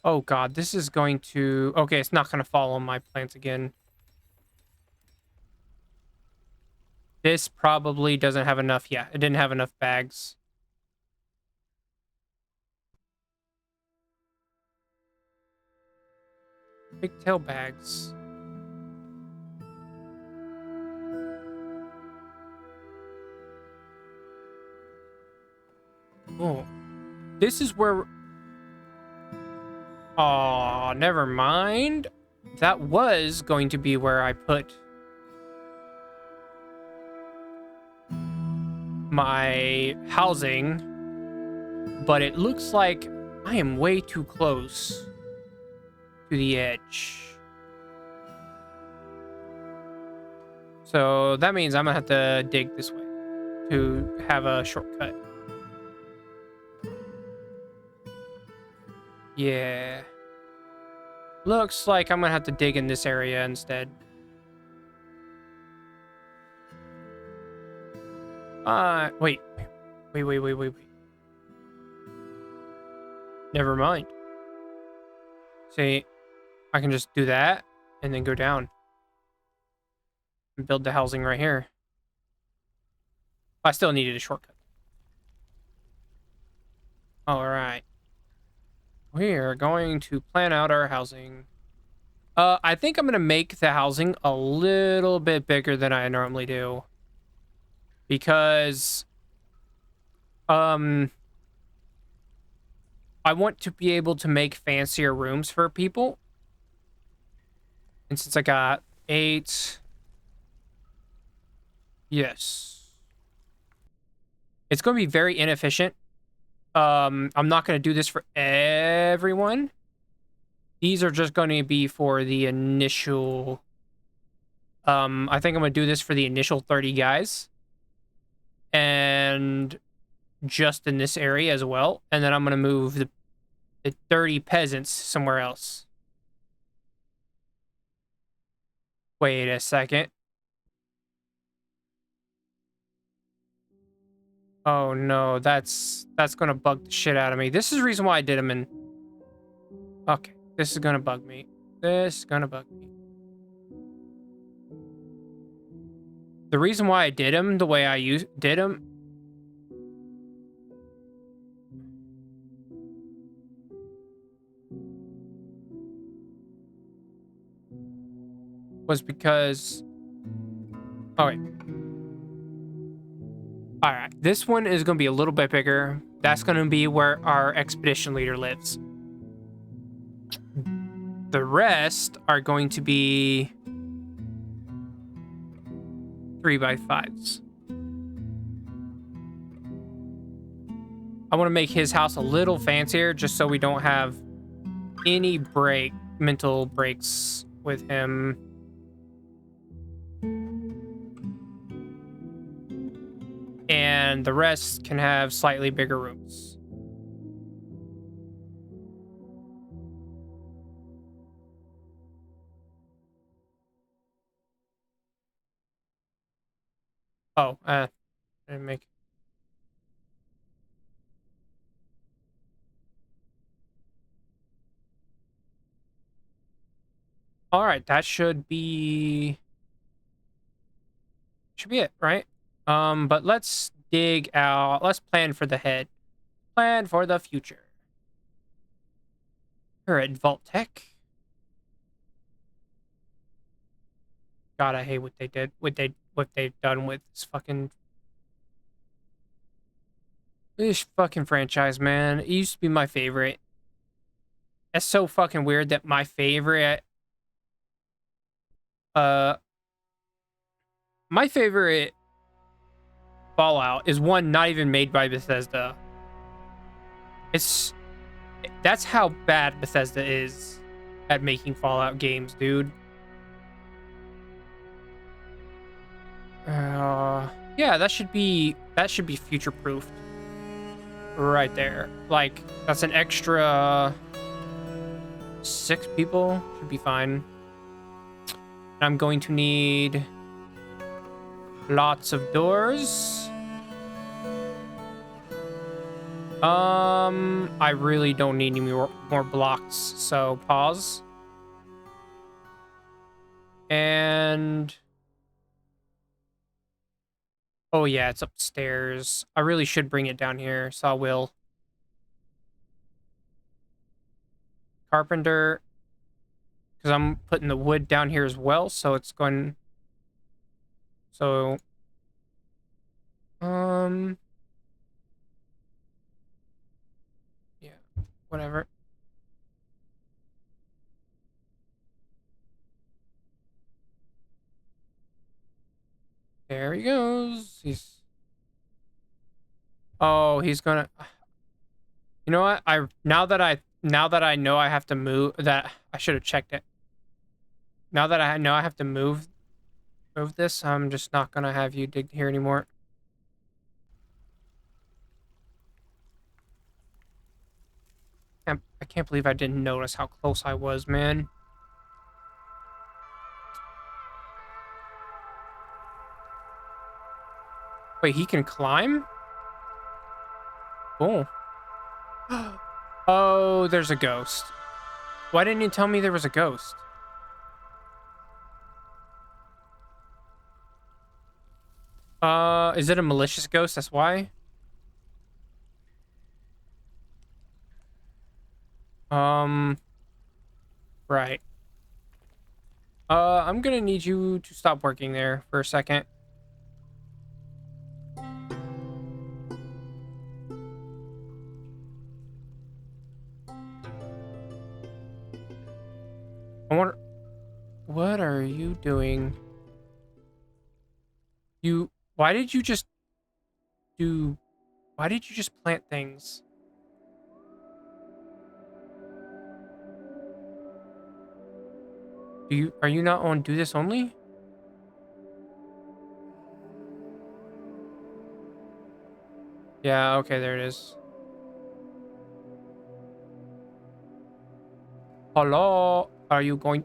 A: Oh god, this is going to... Okay, it's not going to fall on my plants again. This probably doesn't have enough. Yeah, it didn't have enough bags. Pigtail bags. Oh, this is where... Oh, never mind. That was going to be where I put my housing, but it looks like I am way too close to the edge. So that means I'm gonna have to dig this way to have a shortcut. Yeah. Looks like I'm gonna have to dig in this area instead. Wait. Wait. Never mind. See, I can just do that and then go down and build the housing right here. I still needed a shortcut. All right. We're going to plan out our housing. I think I'm going to make the housing a little bit bigger than I normally do. Because, I want to be able to make fancier rooms for people. And since I got 8... Yes. It's going to be very inefficient. I'm not going to do this for everyone. These are just going to be for the initial... I think I'm going to do this for the initial 30 guys. And just in this area as well. And then I'm going to move the 30 peasants somewhere else. Wait a second. Oh no, that's gonna bug the shit out of me. This is the reason why I did them in... Okay, this is gonna bug me. This is gonna bug me. The reason why I did them the way I did them... was because... Oh wait. Alright, this one is going to be a little bit bigger. That's going to be where our expedition leader lives. The rest are going to be 3x5s. I want to make his house a little fancier just so we don't have any mental breaks with him. And the rest can have slightly bigger rooms. Oh, didn't make... All right, that should be it, right? But let's dig out. Let's plan for the head. Plan for the future. We're at Vault Tech. God, I hate what they did. What they've done with this fucking franchise, man. It used to be my favorite. It's so fucking weird that my favorite my favorite Fallout is one not even made by Bethesda. That's how bad Bethesda is at making Fallout games, dude. Yeah, that should be future proofed right there. Like, that's an extra 6 people should be fine. I'm going to need lots of doors. I really don't need any more blocks, so pause. And oh yeah, it's upstairs. I really should bring it down here, so I will. Carpenter, because I'm putting the wood down here as well, so it's going. So, yeah, whatever. There he goes. Oh, he's gonna. You know what? Now that I know I have to move, that I should have checked it. Now that I know I have to move this, I'm just not gonna have you dig here anymore. I can't believe I didn't notice how close I was, man. Wait, he can climb? Cool. Oh, there's a ghost. Why didn't you tell me there was a ghost? Is it a malicious ghost? That's why? Right. I'm gonna need you to stop working there for a second. I wonder, what are you doing? Why did you just plant things? Are you not on do this only? Yeah, okay, there it is. Hello? Are you going?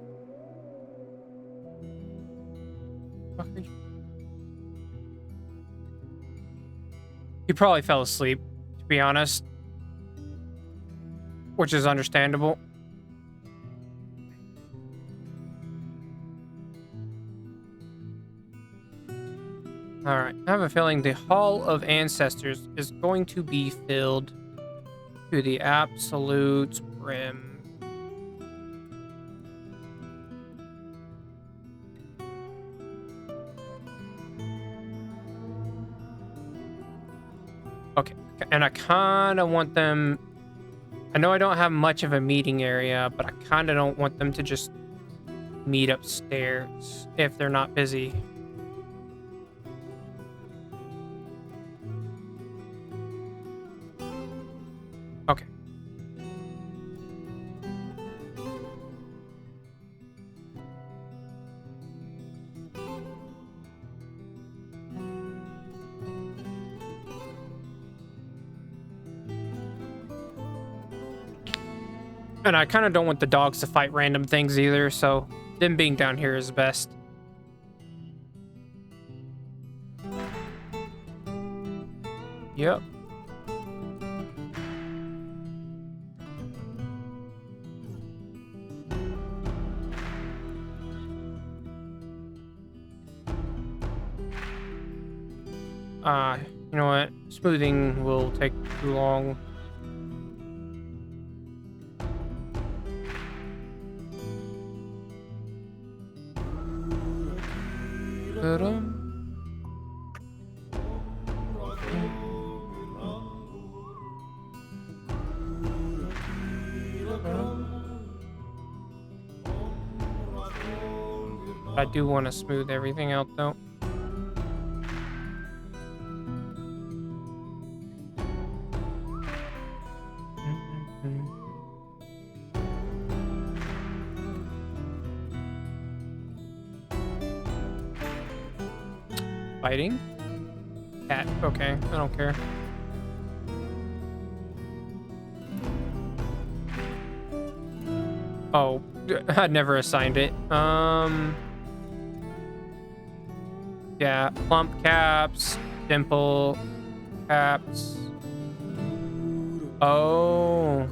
A: He probably fell asleep, to be honest. Which is understandable. Alright, I have a feeling the Hall of Ancestors is going to be filled to the absolute brim. Okay, and I kind of want them... I know I don't have much of a meeting area, but I kind of don't want them to just meet upstairs if they're not busy. Okay. And I kind of don't want the dogs to fight random things either, so them being down here is best. Yep. You know what? Smoothing will take too long. I do want to smooth everything out, though. fighting? Cat. Okay, I don't care. Oh, I never assigned it. Yeah, plump caps, dimple caps. Oh.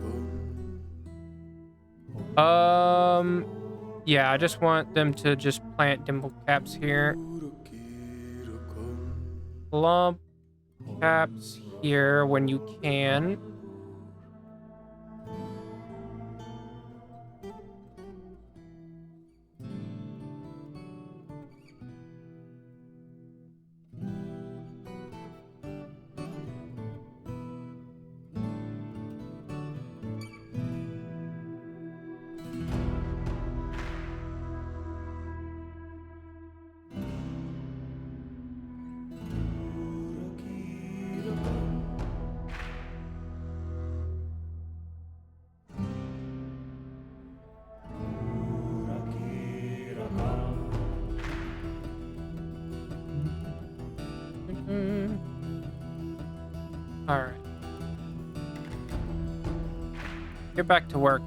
A: Yeah, I just want them to just plant dimple caps here. Plump caps here when you can. All right. Get back to work.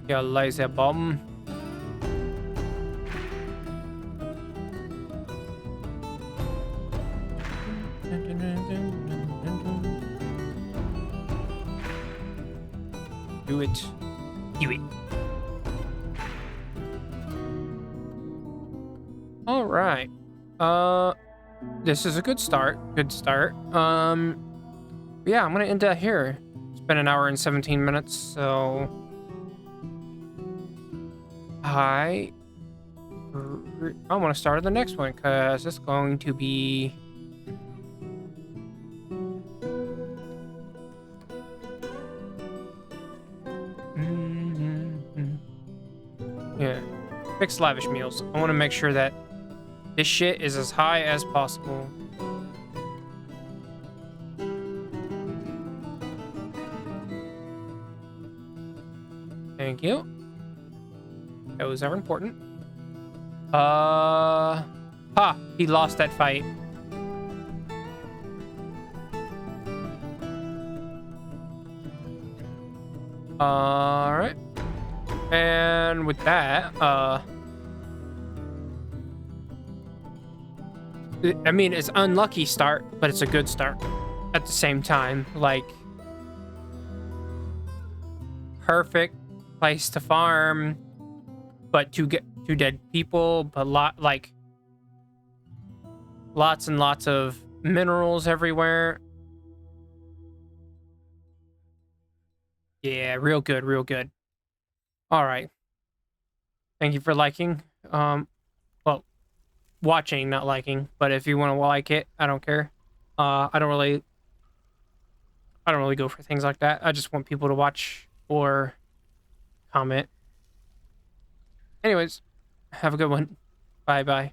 A: You lazy bum. Do it. Do it. All right. This is a good start. Good start. Yeah, I'm gonna end that here. It's been an hour and 17 minutes, so I want to start the next one because it's going to be yeah, fixed lavish meals. I want to make sure that this shit is as high as possible. Thank you. Those are important. He lost that fight. All right. And with that, I mean, it's unlucky start, but it's a good start at the same time. Like, perfect place to farm, but to get two dead people, but lots and lots of minerals everywhere. Yeah, real good, real good. All right. Thank you for liking. Well, watching, not liking, but if you want to like it, I don't care. I don't really go for things like that. I just want people to watch or comment. Anyways, have a good one. Bye bye.